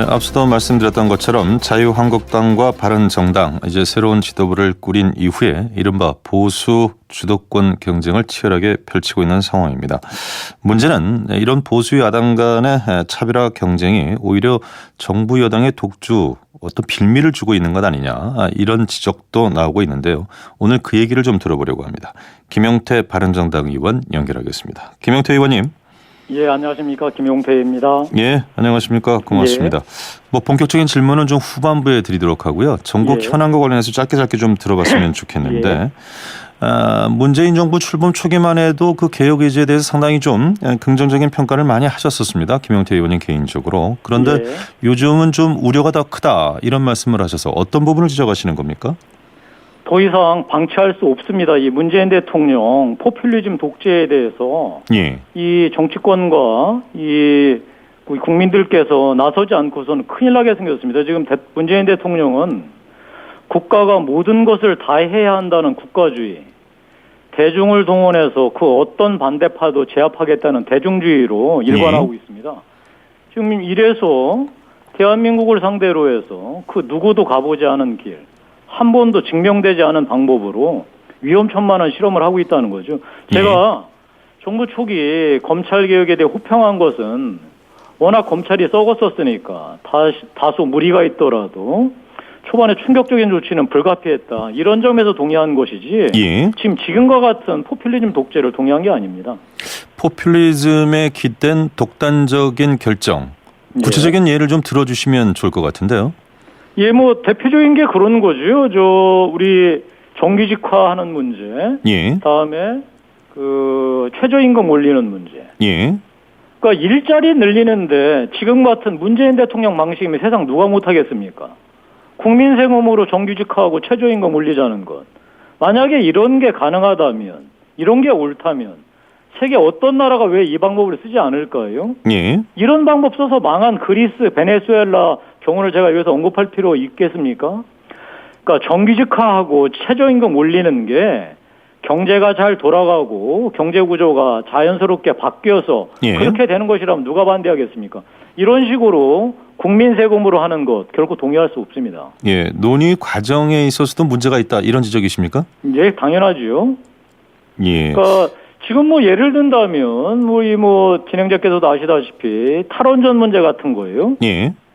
앞서도 말씀드렸던 것처럼 자유한국당과 바른정당 이제 새로운 지도부를 꾸린 이후에 이른바 보수 주도권 경쟁을 치열하게 펼치고 있는 상황입니다. 문제는 이런 보수 야당 간의 차별화 경쟁이 오히려 정부 여당의 독주 어떤 빌미를 주고 있는 것 아니냐 이런 지적도 나오고 있는데요. 오늘 그 얘기를 좀 들어보려고 합니다. 김용태 바른정당 의원 연결하겠습니다. 김용태 의원님. 예, 안녕하십니까. 김용태입니다. 예, 안녕하십니까. 고맙습니다. 예. 본격적인 질문은 좀 후반부에 드리도록 하고요. 전국 현안과 관련해서 짧게 좀 들어봤으면 좋겠는데 문재인 정부 출범 초기만 해도 그 개혁 의지에 대해서 상당히 좀 긍정적인 평가를 많이 하셨었습니다. 김용태 의원님 개인적으로. 그런데 요즘은 좀 우려가 더 크다 이런 말씀을 하셔서 어떤 부분을 지적하시는 겁니까? 더 이상 방치할 수 없습니다. 이 문재인 대통령 포퓰리즘 독재에 대해서 이 정치권과 이 국민들께서 나서지 않고서는 큰일 나게 생겼습니다. 지금 문재인 대통령은 국가가 모든 것을 다 해야 한다는 국가주의, 대중을 동원해서 그 어떤 반대파도 제압하겠다는 대중주의로 일관하고 있습니다. 지금 이래서 대한민국을 상대로 해서 그 누구도 가보지 않은 길, 한 번도 증명되지 않은 방법으로 위험천만한 실험을 하고 있다는 거죠. 제가 정부 초기 검찰개혁에 대해 호평한 것은 워낙 검찰이 썩었었으니까 다소 무리가 있더라도 초반에 충격적인 조치는 불가피했다. 이런 점에서 동의한 것이지 지금과 같은 포퓰리즘 독재를 동의한 게 아닙니다. 포퓰리즘에 깃든 독단적인 결정. 구체적인 예를 좀 들어주시면 좋을 것 같은데요. 대표적인 게 그런 거죠. 우리 정규직화하는 문제. 다음에 최저임금 올리는 문제. 그러니까 일자리 늘리는데 지금 같은 문재인 대통령 방식이면 세상 누가 못하겠습니까? 국민 세금으로 정규직화하고 최저임금 올리자는 것. 만약에 이런 게 가능하다면, 이런 게 옳다면 세계 어떤 나라가 왜 이 방법을 쓰지 않을까요? 이런 방법 써서 망한 그리스, 베네수엘라 경우를 제가 여기서 언급할 필요 있겠습니까? 그러니까 정규직화하고 최저임금 올리는 게 경제가 잘 돌아가고 경제 구조가 자연스럽게 바뀌어서 그렇게 되는 것이라면 누가 반대하겠습니까? 이런 식으로 국민 세금으로 하는 것 결코 동의할 수 없습니다. 논의 과정에 있어서도 문제가 있다 이런 지적이십니까? 당연하지요. 그러니까 지금 예를 든다면 진행자께서도 아시다시피 탈원전 문제 같은 거예요.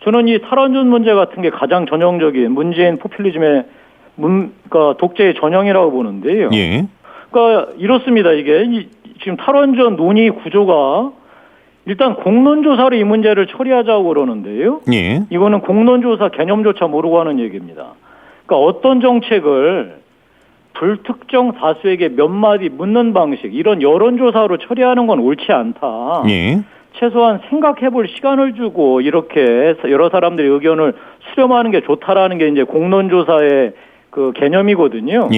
저는 이 탈원전 문제 같은 게 가장 전형적인 문재인 포퓰리즘의 그러니까 독재의 전형이라고 보는데요. 그러니까 이렇습니다. 이게 지금 탈원전 논의 구조가 일단 공론조사로 이 문제를 처리하자고 그러는데요. 이거는 공론조사 개념조차 모르고 하는 얘기입니다. 그러니까 어떤 정책을 불특정 다수에게 몇 마디 묻는 방식, 이런 여론조사로 처리하는 건 옳지 않다. 최소한 생각해볼 시간을 주고 이렇게 여러 사람들의 의견을 수렴하는 게 좋다라는 게 이제 공론조사의 그 개념이거든요.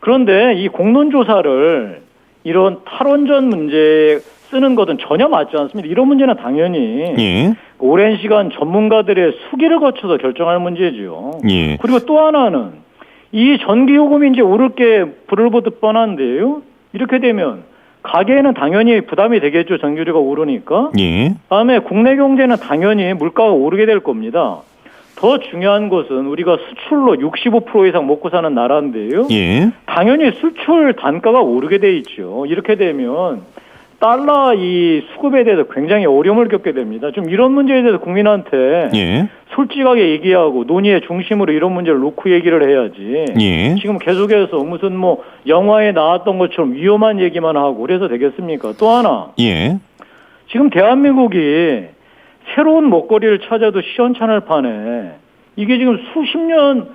그런데 이 공론조사를 이런 탈원전 문제에 쓰는 것은 전혀 맞지 않습니다. 이런 문제는 당연히 오랜 시간 전문가들의 수기를 거쳐서 결정할 문제죠. 그리고 또 하나는 이 전기요금이 이제 오를 게 불을 보듯 뻔한데요. 이렇게 되면 가게에는 당연히 부담이 되겠죠. 전기료가 오르니까. 다음에 국내 경제는 당연히 물가가 오르게 될 겁니다. 더 중요한 것은 우리가 수출로 65% 이상 먹고 사는 나라인데요. 당연히 수출 단가가 오르게 돼 있죠. 이렇게 되면 달러 이 수급에 대해서 굉장히 어려움을 겪게 됩니다. 좀 이런 문제에 대해서 국민한테 솔직하게 얘기하고 논의의 중심으로 이런 문제를 놓고 얘기를 해야지. 지금 계속해서 무슨 영화에 나왔던 것처럼 위험한 얘기만 하고 그래서 되겠습니까? 또 하나. 지금 대한민국이 새로운 먹거리를 찾아도 시원찮을 판에 이게 지금 수십 년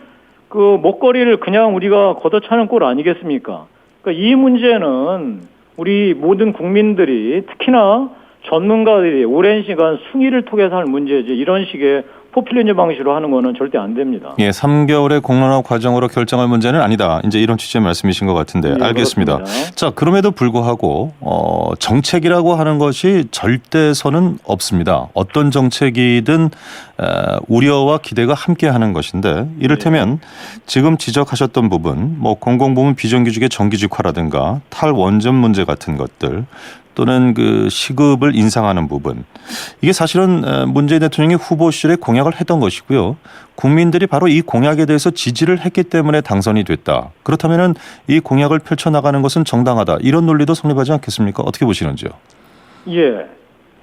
그 먹거리를 그냥 우리가 걷어차는 꼴 아니겠습니까? 그러니까 이 문제는 우리 모든 국민들이 특히나 전문가들이 오랜 시간 숭의를 통해서 할 문제지 이런 식의 포퓰리즘 방식으로 하는 거는 절대 안 됩니다. 3개월의 공론화 과정으로 결정할 문제는 아니다. 이제 이런 취지의 말씀이신 것 같은데 알겠습니다. 그렇습니다. 자, 그럼에도 불구하고 정책이라고 하는 것이 절대선은 없습니다. 어떤 정책이든 우려와 기대가 함께하는 것인데 이를테면 지금 지적하셨던 부분, 공공부문 비정규직의 정규직화라든가 탈원전 문제 같은 것들, 또는 그 시급을 인상하는 부분. 이게 사실은 문재인 대통령이 후보 시절에 공약을 했던 것이고요. 국민들이 바로 이 공약에 대해서 지지를 했기 때문에 당선이 됐다. 그렇다면 이 공약을 펼쳐나가는 것은 정당하다. 이런 논리도 성립하지 않겠습니까? 어떻게 보시는지요? 예.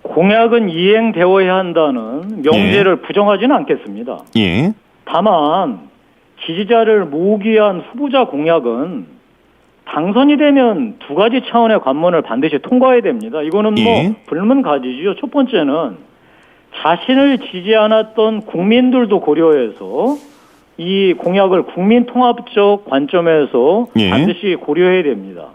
공약은 이행되어야 한다는 명제를 부정하지는 않겠습니다. 예. 다만 지지자를 모으기 위한 후보자 공약은 당선이 되면 두 가지 차원의 관문을 반드시 통과해야 됩니다. 이거는 뭐 불문가지죠. 첫 번째는 자신을 지지 않았던 국민들도 고려해서 이 공약을 국민 통합적 관점에서 반드시 고려해야 됩니다.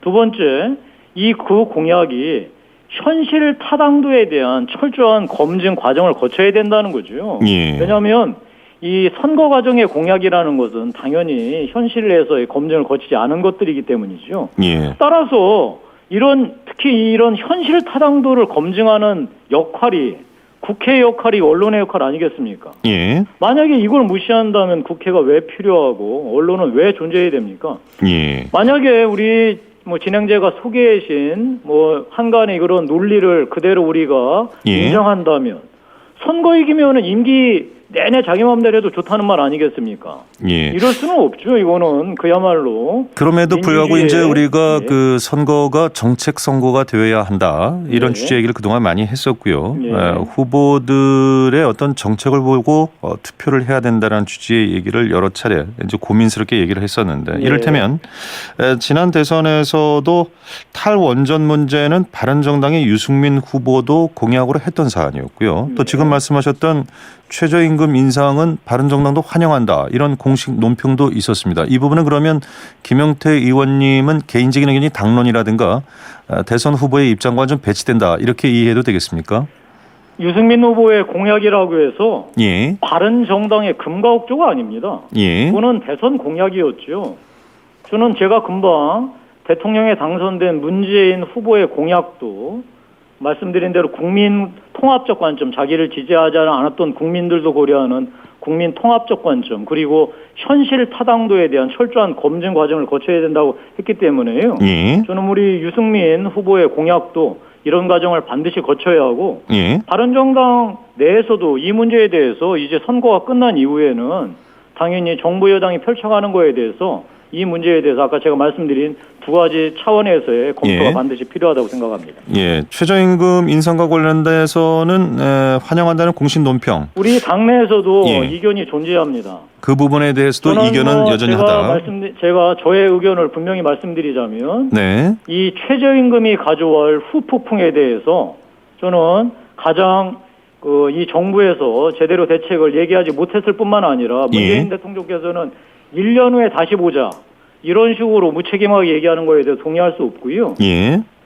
두 번째, 그 공약이 현실 타당도에 대한 철저한 검증 과정을 거쳐야 된다는 거죠. 왜냐하면 이 선거 과정의 공약이라는 것은 당연히 현실에서의 검증을 거치지 않은 것들이기 때문이죠. 따라서 특히 이런 현실 타당도를 검증하는 역할이 국회의 역할이 언론의 역할 아니겠습니까? 만약에 이걸 무시한다면 국회가 왜 필요하고 언론은 왜 존재해야 됩니까? 만약에 우리 진행자가 소개해 주신 한간의 그런 논리를 그대로 우리가 인정한다면 선거 이기면은 임기 내내 자기 마음대로 해도 좋다는 말 아니겠습니까? 이럴 수는 없죠. 이거는 그야말로. 그럼에도 불구하고 이제 우리가 그 선거가 정책 선거가 되어야 한다. 이런 취지 얘기를 그동안 많이 했었고요. 후보들의 어떤 정책을 보고 투표를 해야 된다는 취지의 얘기를 여러 차례 이제 고민스럽게 얘기를 했었는데 이를테면 지난 대선에서도 탈원전 문제는 바른정당의 유승민 후보도 공약으로 했던 사안이었고요. 또 지금 말씀하셨던 최저임금 인상은 바른정당도 환영한다. 이런 공식 논평도 있었습니다. 이 부분은 그러면 김영태 의원님은 개인적인 의견이 당론이라든가 대선 후보의 입장과 좀 배치된다. 이렇게 이해해도 되겠습니까? 유승민 후보의 공약이라고 해서 바른정당의 금가옥조가 아닙니다. 그거는 대선 공약이었죠. 제가 금방 대통령에 당선된 문재인 후보의 공약도 말씀드린 대로 국민 통합적 관점, 자기를 지지하지 않았던 국민들도 고려하는 국민 통합적 관점, 그리고 현실 타당도에 대한 철저한 검증 과정을 거쳐야 된다고 했기 때문에요. 저는 우리 유승민 후보의 공약도 이런 과정을 반드시 거쳐야 하고 바른정당 내에서도 이 문제에 대해서 이제 선거가 끝난 이후에는 당연히 정부 여당이 펼쳐가는 거에 대해서 이 문제에 대해서 아까 제가 말씀드린 두 가지 차원에서의 검토가 반드시 필요하다고 생각합니다. 최저임금 인상과 관련돼서는 환영한다는 공식 논평. 우리 당내에서도 이견이 존재합니다. 그 부분에 대해서도 이견은 여전히 하다. 제가 저의 의견을 분명히 말씀드리자면 이 최저임금이 가져올 후폭풍에 대해서 저는 가장 이 정부에서 제대로 대책을 얘기하지 못했을 뿐만 아니라 문재인 대통령께서는 1년 후에 다시 보자. 이런 식으로 무책임하게 얘기하는 거에 대해서 동의할 수 없고요.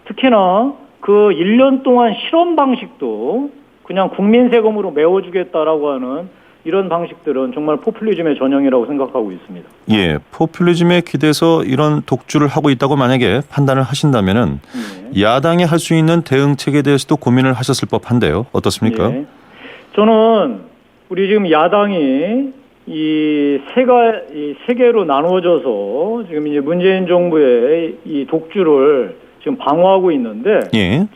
특히나 그 1년 동안 실험 방식도 그냥 국민 세금으로 메워주겠다라고 하는 이런 방식들은 정말 포퓰리즘의 전형이라고 생각하고 있습니다. 포퓰리즘에 기대서 이런 독주를 하고 있다고 만약에 판단을 하신다면은 야당이 할 수 있는 대응책에 대해서도 고민을 하셨을 법한데요. 어떻습니까? 저는 우리 지금 야당이 이 세 개로 나누어져서 지금 이제 문재인 정부의 이 독주를 지금 방어하고 있는데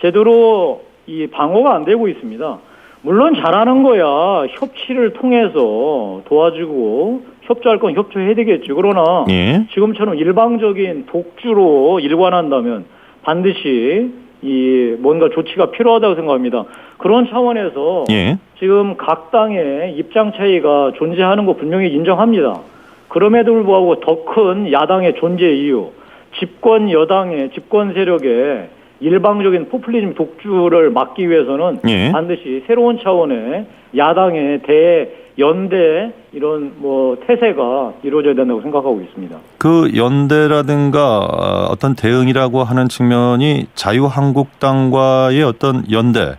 제대로 이 방어가 안 되고 있습니다. 물론 잘하는 거야 협치를 통해서 도와주고 협조할 건 협조해야 되겠죠. 그러나 지금처럼 일방적인 독주로 일관한다면 반드시 뭔가 조치가 필요하다고 생각합니다. 그런 차원에서 지금 각 당의 입장 차이가 존재하는 거 분명히 인정합니다. 그럼에도 불구하고 더 큰 야당의 존재 이유, 집권 여당의 집권 세력의 일방적인 포퓰리즘 독주를 막기 위해서는 반드시 새로운 차원의 야당의 대연대 이런 태세가 이루어져야 된다고 생각하고 있습니다. 그 연대라든가 어떤 대응이라고 하는 측면이 자유한국당과의 어떤 연대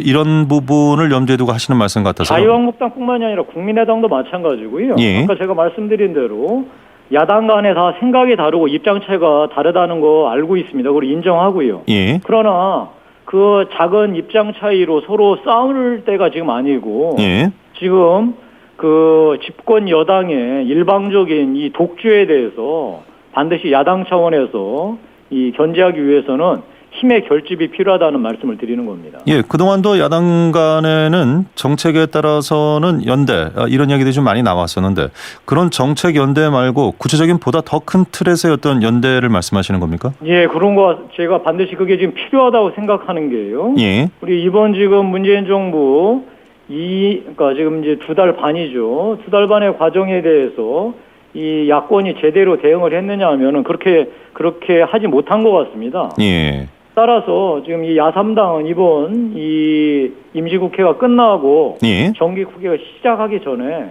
이런 부분을 염두에 두고 하시는 말씀 같아서. 자유한국당뿐만이 아니라 국민의당도 마찬가지고요. 아까 제가 말씀드린 대로 야당 간에 다 생각이 다르고 입장 차이가 다르다는 거 알고 있습니다. 그걸 인정하고요. 그러나 그 작은 입장 차이로 서로 싸울 때가 지금 아니고 지금 그 집권 여당의 일방적인 이 독주에 대해서 반드시 야당 차원에서 이 견제하기 위해서는 힘의 결집이 필요하다는 말씀을 드리는 겁니다. 예, 그동안도 야당 간에는 정책에 따라서는 연대 이런 이야기들이 좀 많이 나왔었는데 그런 정책 연대 말고 구체적인 보다 더 큰 틀에서의 어떤 연대를 말씀하시는 겁니까? 예, 그런 거 제가 반드시 그게 지금 필요하다고 생각하는 게요. 예. 우리 이번 지금 문재인 정부 그러니까 지금 이제 2달 반이죠. 2달 반의 과정에 대해서 이 야권이 제대로 대응을 했느냐 하면은 그렇게 하지 못한 것 같습니다. 예. 따라서 지금 이 야3당은 이번 이 임시국회가 끝나고 예. 정기국회가 시작하기 전에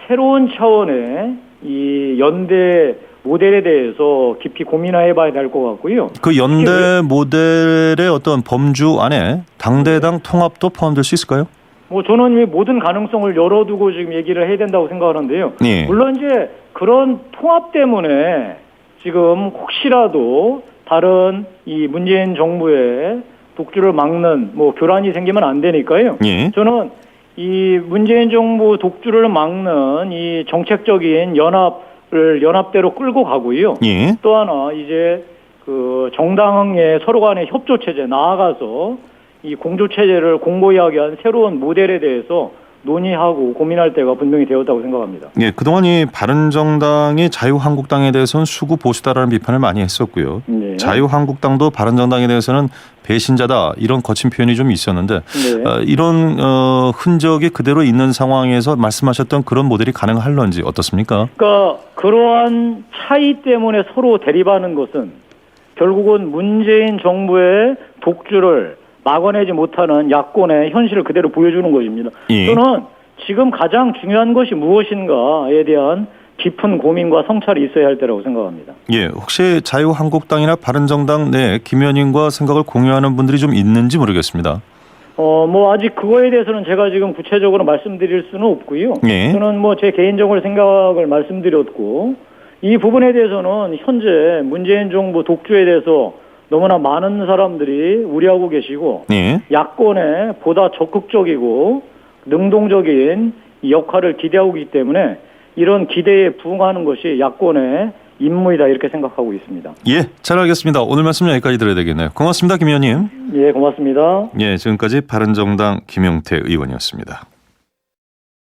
새로운 차원의 이 연대 모델에 대해서 깊이 고민해봐야 될 것 같고요. 그 연대 모델의 어떤 범주 안에 당대당 통합도 포함될 수 있을까요? 뭐 저는 이 모든 가능성을 열어두고 지금 얘기를 해야 된다고 생각하는데요. 예. 물론 이제 그런 통합 때문에 지금 혹시라도 다른 이 문재인 정부의 독주를 막는 뭐 교란이 생기면 안 되니까요. 예. 저는 이 문재인 정부 독주를 막는 이 정책적인 연합대로 끌고 가고요. 예. 또 하나 이제 그 정당의 서로 간의 협조 체제 나아가서 이 공조 체제를 공고히 하게 한 새로운 모델에 대해서 논의하고 고민할 때가 분명히 되었다고 생각합니다. 예, 그동안 이 바른정당이 자유한국당에 대해서는 수구 보수다라는 비판을 많이 했었고요. 네. 자유한국당도 바른정당에 대해서는 배신자다 이런 거친 표현이 좀 있었는데 네. 이런 흔적이 그대로 있는 상황에서 말씀하셨던 그런 모델이 가능할런지 어떻습니까? 그러니까 그러한 차이 때문에 서로 대립하는 것은 결국은 문재인 정부의 독주를 막아내지 못하는 야권의 현실을 그대로 보여주는 것입니다. 예. 저는 지금 가장 중요한 것이 무엇인가에 대한 깊은 고민과 성찰이 있어야 할 때라고 생각합니다. 예, 혹시 자유한국당이나 바른정당 내 김현인과 생각을 공유하는 분들이 좀 있는지 모르겠습니다. 뭐 아직 그거에 대해서는 제가 지금 구체적으로 말씀드릴 수는 없고요. 예. 저는 뭐 제 개인적으로 생각을 말씀드렸고 이 부분에 대해서는 현재 문재인 정부 독주에 대해서 너무나 많은 사람들이 우려하고 계시고 예. 야권에 보다 적극적이고 능동적인 역할을 기대하고 있기 때문에 이런 기대에 부응하는 것이 야권의 임무이다 이렇게 생각하고 있습니다. 예, 잘 알겠습니다. 오늘 말씀 여기까지 들어야 되겠네요. 고맙습니다, 김 의원님. 예, 고맙습니다. 예, 지금까지 바른정당 김용태 의원이었습니다.